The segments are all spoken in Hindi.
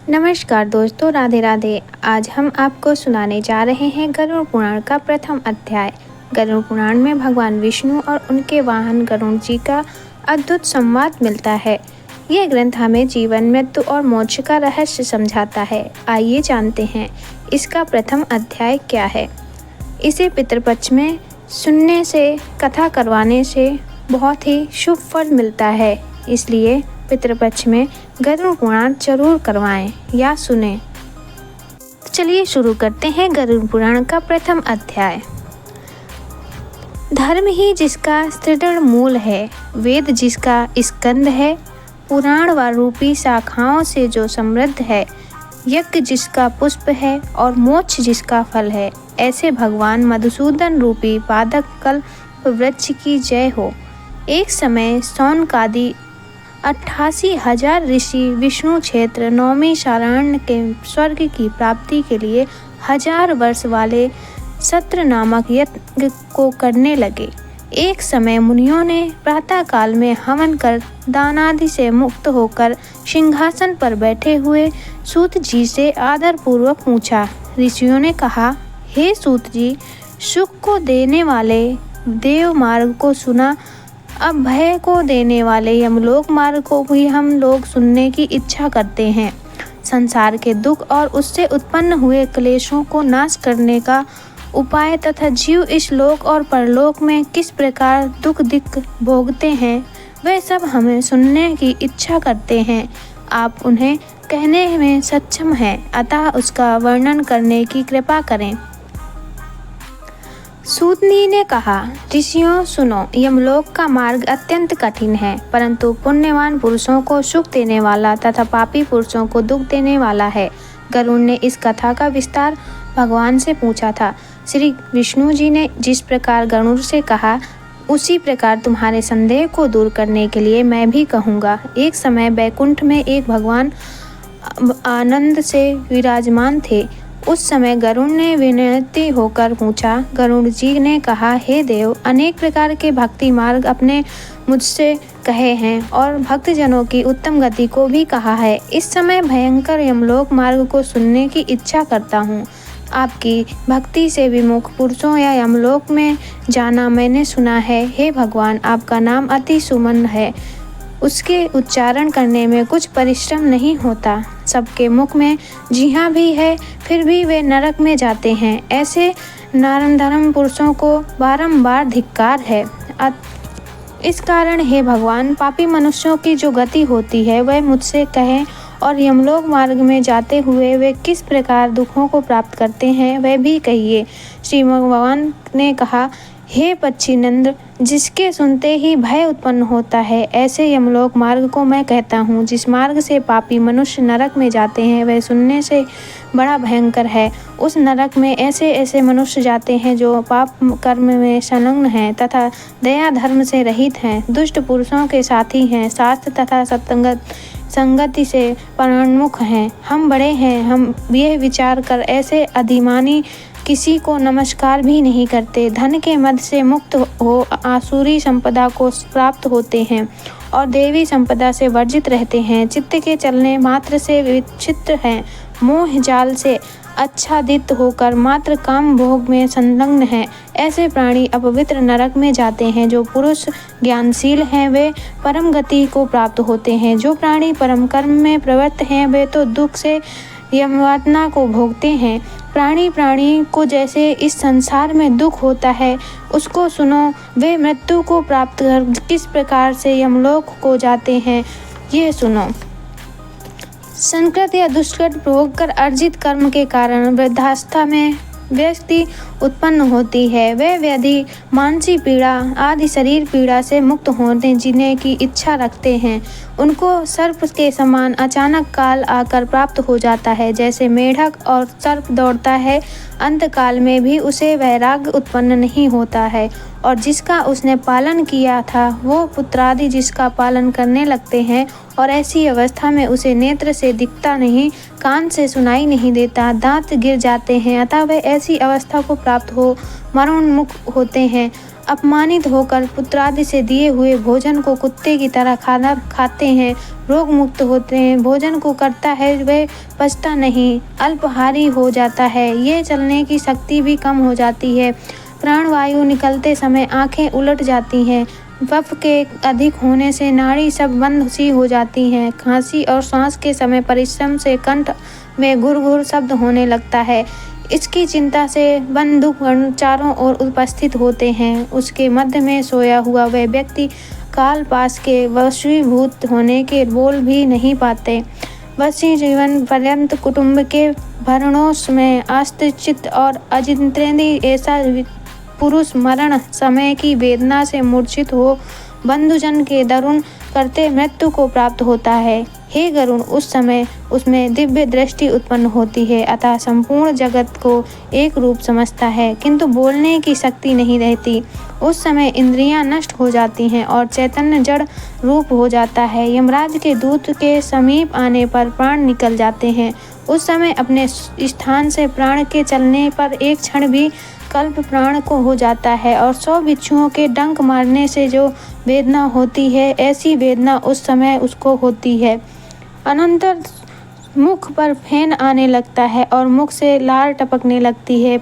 नमस्कार दोस्तों, राधे राधे। आज हम आपको सुनाने जा रहे हैं गरुड़ पुराण का प्रथम अध्याय। गरुड़ पुराण में भगवान विष्णु और उनके वाहन गरुड़ जी का अद्भुत संवाद मिलता है। यह ग्रंथ हमें जीवन, मृत्यु और मोक्ष का रहस्य समझाता है। आइए जानते हैं इसका प्रथम अध्याय क्या है। इसे पितृपक्ष में सुनने से, कथा करवाने से बहुत ही शुभ फल मिलता है। इसलिए पितृपक्ष में गरुड़ पुराण जरूर करवाएं या सुने। तो चलिए शुरू करते हैं गरुड़ पुराण का प्रथम अध्याय। धर्म ही जिसका सुदृढ़ मूल है, वेद जिसका स्कंद है, पुराण व रूपी शाखाओं से जो समृद्ध है, यज्ञ जिसका पुष्प है और मोक्ष जिसका फल है, ऐसे भगवान मधुसूदन रूपी पादक कल्प वृक्ष की जय हो। एक समय सौनकादि 88,000 ऋषि विष्णु क्षेत्र नौमी शारण्य के स्वर्ग की प्राप्ति के लिए 1000 वर्ष वाले सत्र नामक यज्ञ को करने लगे। एक समय मुनियों ने प्रातः काल में हवन कर दानादि से मुक्त होकर सिंहासन पर बैठे हुए सूत जी से आदर पूर्वक पूछा। ऋषियों ने कहा, हे सूत जी, सुख को देने वाले देव मार्ग को सुना, अब भय को देने वाले यमलोक मार्ग को भी हम लोग सुनने की इच्छा करते हैं। संसार के दुख और उससे उत्पन्न हुए क्लेशों को नाश करने का उपाय तथा जीव इस लोक और परलोक में किस प्रकार दुख दिख भोगते हैं, वह सब हमें सुनने की इच्छा करते हैं। आप उन्हें कहने में सक्षम हैं, अतः उसका वर्णन करने की कृपा करें। सूतनी ने कहा, ऋषियों सुनो, यमलोक का मार्ग अत्यंत कठिन है, परंतु पुण्यवान पुरुषों को सुख देने वाला तथा पापी पुरुषों को दुख देने वाला है। गरुड़ ने इस कथा का विस्तार भगवान से पूछा था। श्री विष्णु जी ने जिस प्रकार गरुड़ से कहा, उसी प्रकार तुम्हारे संदेह को दूर करने के लिए मैं भी कहूँगा। एक समय बैकुंठ में एक भगवान आनंद से विराजमान थे। उस समय गरुड़ ने विनती होकर पूछा। गरुड़ जी ने कहा, हे देव, अनेक प्रकार के भक्ति मार्ग अपने मुझसे कहे हैं और भक्तजनों की उत्तम गति को भी कहा है। इस समय भयंकर यमलोक मार्ग को सुनने की इच्छा करता हूँ। आपकी भक्ति से विमुख पुरुषों या यमलोक में जाना मैंने सुना है। हे भगवान, आपका नाम अति सुमन है, उसके उच्चारण करने में कुछ परिश्रम नहीं होता। सबके मुख में जिह्वा भी है, फिर भी वे नरक में जाते हैं। ऐसे नरधर्म पुरुषों को बारंबार धिक्कार है। इस कारण हे भगवान, पापी मनुष्यों की जो गति होती है वह मुझसे कहें, और यमलोक मार्ग में जाते हुए वे किस प्रकार दुखों को प्राप्त करते हैं वह भी कहिए। श्री भगवान ने कहा, हे पक्षीनंद, जिसके सुनते ही भय उत्पन्न होता है, ऐसे यमलोक मार्ग को मैं कहता हूँ। जिस मार्ग से पापी मनुष्य नरक में जाते हैं वह सुनने से बड़ा भयंकर है। उस नरक में ऐसे ऐसे मनुष्य जाते हैं जो पाप कर्म में संलग्न हैं तथा दया धर्म से रहित हैं, दुष्ट पुरुषों के साथी हैं, शास्त्र तथा संगति से परान्मुख हैं। हम बड़े हैं, हम यह विचार कर ऐसे अधिमानी किसी को नमस्कार भी नहीं करते। धन के मद से मुक्त हो आसुरी संपदा को प्राप्त होते हैं और देवी संपदा से वर्जित रहते हैं। चित्त के चलने मात्र से विचित्र हैं, मोह जाल से आच्छादित होकर मात्र काम भोग में संलग्न हैं। ऐसे प्राणी अपवित्र नरक में जाते हैं। जो पुरुष ज्ञानशील हैं वे परम गति को प्राप्त होते हैं। जो प्राणी परम कर्म में प्रवृत्त हैं वे तो दुख से यमयातना को भोगते हैं। प्राणी को जैसे इस संसार में दुख होता है उसको सुनो। वे मृत्यु को प्राप्त कर किस प्रकार से यमलोक को जाते हैं ये सुनो। संकृत या दुष्कृत भोग कर अर्जित कर्म के कारण वृद्धावस्था में व्यक्ति उत्पन्न होती है। वे व्याधि, मानसिक पीड़ा आदि शरीर पीड़ा से मुक्त होने जीने की इच्छा रखते हैं। उनको सर्प के समान अचानक काल आकर प्राप्त हो जाता है। जैसे मेढक और सर्प दौड़ता है, अंत काल में भी उसे वैराग्य उत्पन्न नहीं होता है, और जिसका उसने पालन किया था वो पुत्रादि जिसका पालन करने लगते हैं, और ऐसी अवस्था में उसे नेत्र से दिखता नहीं, कान से सुनाई नहीं देता, दांत गिर जाते हैं, अतः वह ऐसी अवस्था को प्राप्त हो मरणोन्मुख होते हैं। अपमानित होकर पुत्रादि से दिए हुए भोजन को कुत्ते की तरह खाना खाते हैं, रोग मुक्त होते हैं। भोजन को करता है वह पचता नहीं, अल्पाहारी हो जाता है, ये चलने की शक्ति भी कम हो जाती है। प्राणवायु निकलते समय आंखें उलट जाती हैं, कफ के अधिक होने से नाड़ी सब बंद सी हो जाती हैं। खांसी और सांस के समय परिश्रम से कंठ में घुर-घुर शब्द होने लगता है। इसकी चिंता से बंधुगण चारों ओर उपस्थित होते हैं। उसके मध्य में सोया हुआ वह व्यक्ति काल पास के वशीभूत होने के बोल भी नहीं पाते। वशी जीवन पर्यंत कुटुंब के भरणों में आश्रित और अजितेंद्रिय ऐसा पुरुष मरण समय की वेदना से मूर्छित हो बंधुजन के दारुण करते मृत्यु को प्राप्त होता है। हे गरुण, उस समय उसमें दिव्य दृष्टि उत्पन्न होती है, अतः संपूर्ण जगत को एक रूप समझता है, किंतु बोलने की शक्ति नहीं रहती। उस समय इंद्रियां नष्ट हो जाती हैं और चैतन्य जड़ रूप हो जाता है। यमराज के दूत के समीप आने पर प्राण निकल जाते हैं। उस समय अपने स्थान से प्राण के चलने पर एक क्षण भी कल्प प्राण को हो जाता है और 100 बिच्छुओं के डंक मारने से जो वेदना होती है, ऐसी वेदना उस समय उसको होती है। अनंतर मुख पर फेन आने लगता है और मुख से लार टपकने लगती है।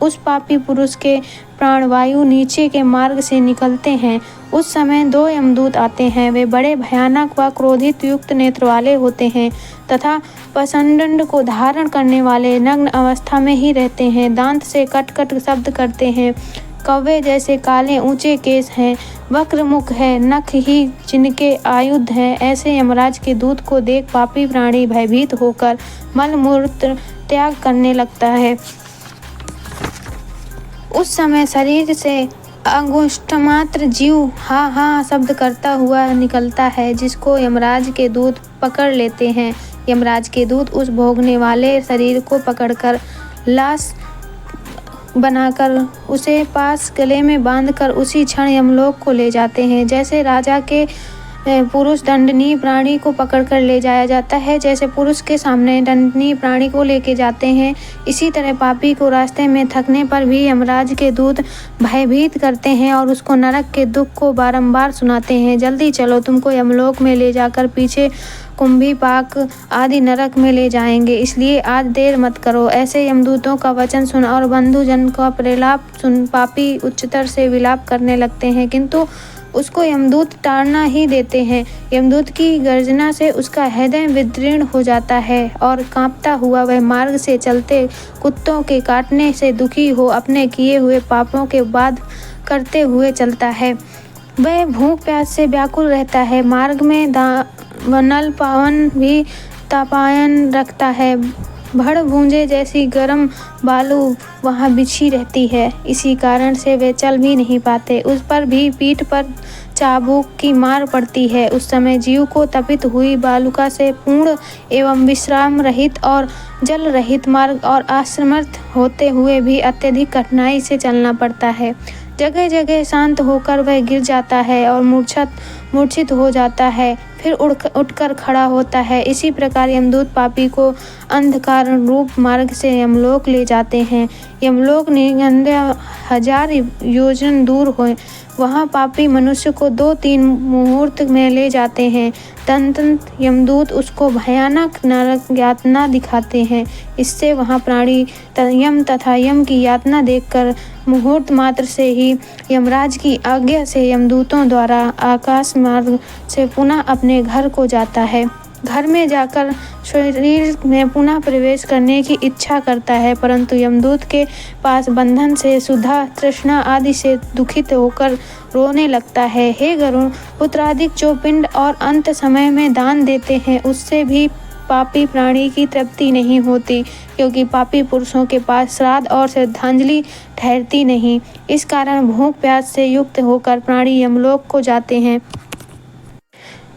उस पापी पुरुष के प्राणवायु नीचे के मार्ग से निकलते हैं। उस समय 2 यमदूत आते हैं। वे बड़े भयानक व क्रोधित युक्त नेत्र वाले होते हैं तथा पसंडंड को धारण करने वाले नग्न अवस्था में ही रहते हैं। दांत से कट कट शब्द करते हैं। कौवे जैसे काले ऊंचे केस हैं, वक्र मुख है, नख ही जिनके आयुध हैं। ऐसे यमराज के दूत को देख पापी प्राणी भयभीत होकर मल मूत्र त्याग करने लगता है। उस समय शरीर से अंगुष्ठमात्र जीव हा हा शब्द करता हुआ निकलता है, जिसको यमराज के दूत पकड़ लेते हैं। यमराज के दूत उस भोगने वाले शरीर को पकड़कर लाश बनाकर उसे पास गले में बांधकर उसी क्षण यमलोक को ले जाते हैं। जैसे राजा के पुरुष दंडनीय प्राणी को पकड़कर ले जाया जाता है, जैसे पुरुष के सामने दंडनीय प्राणी को लेके जाते हैं, इसी तरह पापी को रास्ते में थकने पर भी यमराज के दूत भयभीत करते हैं और उसको नरक के दुख को बारंबार सुनाते हैं। जल्दी चलो, तुमको यमलोक में ले जाकर पीछे कुंभी पाक आदि नरक में ले जाएंगे, इसलिए आज देर मत करो। ऐसे यमदूतों का वचन सुन और बंधुजन का प्रलाप सुन पापी उच्चतर से विलाप करने लगते हैं, किंतु उसको यमदूत टालना ही देते हैं। यमदूत की गर्जना से उसका हृदय विदीर्ण हो जाता है और कांपता हुआ वह मार्ग से चलते कुत्तों के काटने से दुखी हो अपने किए हुए पापों के बाद करते हुए चलता है। वह भूख प्यास से व्याकुल रहता है। मार्ग में नल पावन भी तापायन रखता है। भड़ भूंजे जैसी गर्म बालू वहाँ बिछी रहती है, इसी कारण से वे चल भी नहीं पाते। उस पर भी पीठ पर चाबुक की मार पड़ती है। उस समय जीव को तपित हुई बालुका से पूर्ण एवं विश्राम रहित और जल रहित मार्ग और असमर्थ होते हुए भी अत्यधिक कठिनाई से चलना पड़ता है। जगह जगह शांत होकर वह गिर जाता है और मूर्छित हो जाता है, फिर उठकर खड़ा होता है। इसी प्रकार यमदूत पापी को अंधकार रूप मार्ग से यमलोक ले जाते हैं। यमलोक निगंध्य 1000 योजन दूर हो। वहाँ पापी मनुष्य को 2-3 मुहूर्त में ले जाते हैं। तंत्र यमदूत उसको भयानक नरक यातना दिखाते हैं। इससे वहाँ प्राणी यम तथा यम की यातना देखकर मुहूर्त मात्र से ही यमराज की आज्ञा से यमदूतों द्वारा आकाश मार्ग से पुनः अपने घर को जाता है। घर में जाकर शरीर में पुनः प्रवेश करने की इच्छा करता है, परंतु यमदूत के पास बंधन से सुधा तृष्णा आदि से दुखित होकर रोने लगता है। हे गरुण, पुत्रादिक जो पिंड और अंत समय में दान देते हैं, उससे भी पापी प्राणी की तृप्ति नहीं होती, क्योंकि पापी पुरुषों के पास श्राद्ध और श्रद्धांजलि ठहरती नहीं। इस कारण भूख प्यास से युक्त होकर प्राणी यमलोक को जाते हैं।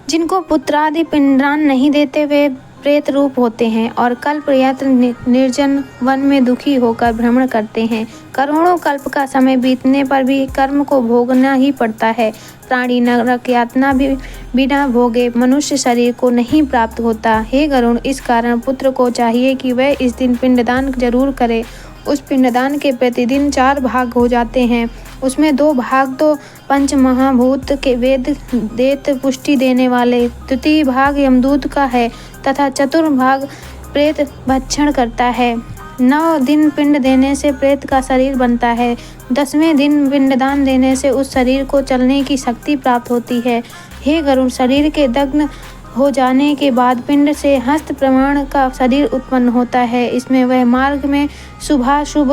जिनको पुत्रादि पिंडदान नहीं देते वे प्रेत रूप होते हैं और कल्प यात्र निर्जन वन में दुखी होकर भ्रमण करते हैं। करोड़ों कल्प का समय बीतने पर भी कर्म को भोगना ही पड़ता है। प्राणी नरक यातना भी बिना भोगे मनुष्य शरीर को नहीं प्राप्त होता। हे गरुण, इस कारण पुत्र को चाहिए कि वह इस दिन पिंडदान जरूर करे उस पिंडदान के प्रतिदिन 4 भाग हो जाते हैं। उसमें 2 भाग तो पंच महाभूत के वेद देत पुष्टि देने वाले, तृतीय भाग यमदूत का है तथा चतुर्थ भाग प्रेत भक्षण करता है। 9 दिन पिंड देने से प्रेत का शरीर बनता है। 10वें दिन पिंडदान देने से उस शरीर को चलने की शक्ति प्राप्त होती है। हे गरुड़, शरीर के दग्न हो जाने के बाद पिंड से हस्त प्रमाण का शरीर उत्पन्न होता है। इसमें वह मार्ग में शुभाशुभ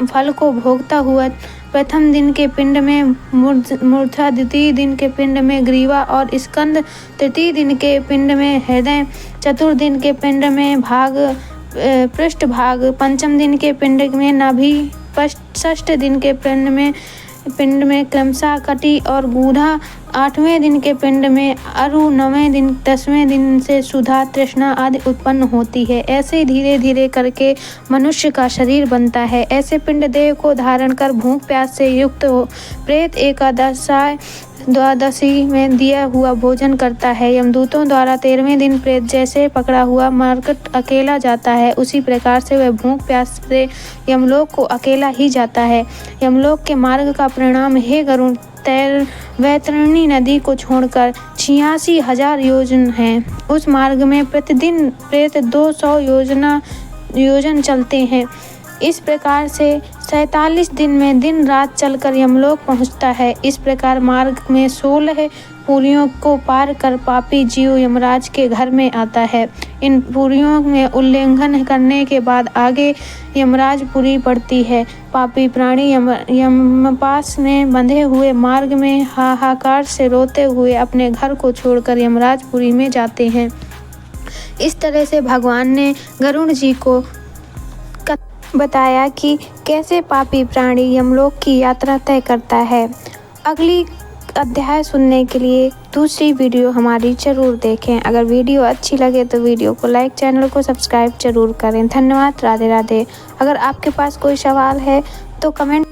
फल को भोगता हुआ प्रथम दिन के पिंड में मूर्धा, द्वितीय दिन के पिंड में ग्रीवा और स्कंद, तृतीय दिन के पिंड में हृदय, चतुर्थ दिन के पिंड में भाग पृष्ठ भाग, पंचम दिन के पिंड में नाभि, षष्ठ दिन के पिंड में क्रमशः कटी और गूढ़ा, 8वें दिन के पिंड में अरु, 9वें दिन 10वें दिन से सुधा, तृष्णा आदि उत्पन्न होती है। ऐसे धीरे धीरे करके मनुष्य का शरीर बनता है। ऐसे पिंड देह को धारण कर भूख प्यास से युक्त हो प्रेत द्वादशी में दिया हुआ भोजन करता है। यमदूतों द्वारा 13वें दिन प्रेत जैसे पकड़ा हुआ मरकट अकेला जाता है, उसी प्रकार से वह भूख प्यास से यमलोक को अकेला ही जाता है। यमलोक के मार्ग का परिणाम, हे गरुड़, वैतरणी नदी को छोड़कर 86,000 योजन है। उस मार्ग में प्रतिदिन प्रेत 200 योजन चलते हैं। इस प्रकार से 47 दिन में दिन रात चलकर यमलोक पहुंचता है। इस प्रकार मार्ग में 16 पुरियों को पार कर पापी जीव यमराज के घर में आता है। इन पुरियों में उल्लंघन करने के बाद आगे यमराजपुरी पड़ती है। पापी प्राणी यमपास में बंधे हुए मार्ग में हाहाकार से रोते हुए अपने घर को छोड़कर यमराजपुरी में जाते हैं। इस तरह से भगवान ने गरुड़ जी को बताया कि कैसे पापी प्राणी यमलोक की यात्रा तय करता है। अगली अध्याय सुनने के लिए दूसरी वीडियो हमारी जरूर देखें। अगर वीडियो अच्छी लगे तो वीडियो को लाइक, चैनल को सब्सक्राइब जरूर करें। धन्यवाद। राधे राधे। अगर आपके पास कोई सवाल है तो कमेंट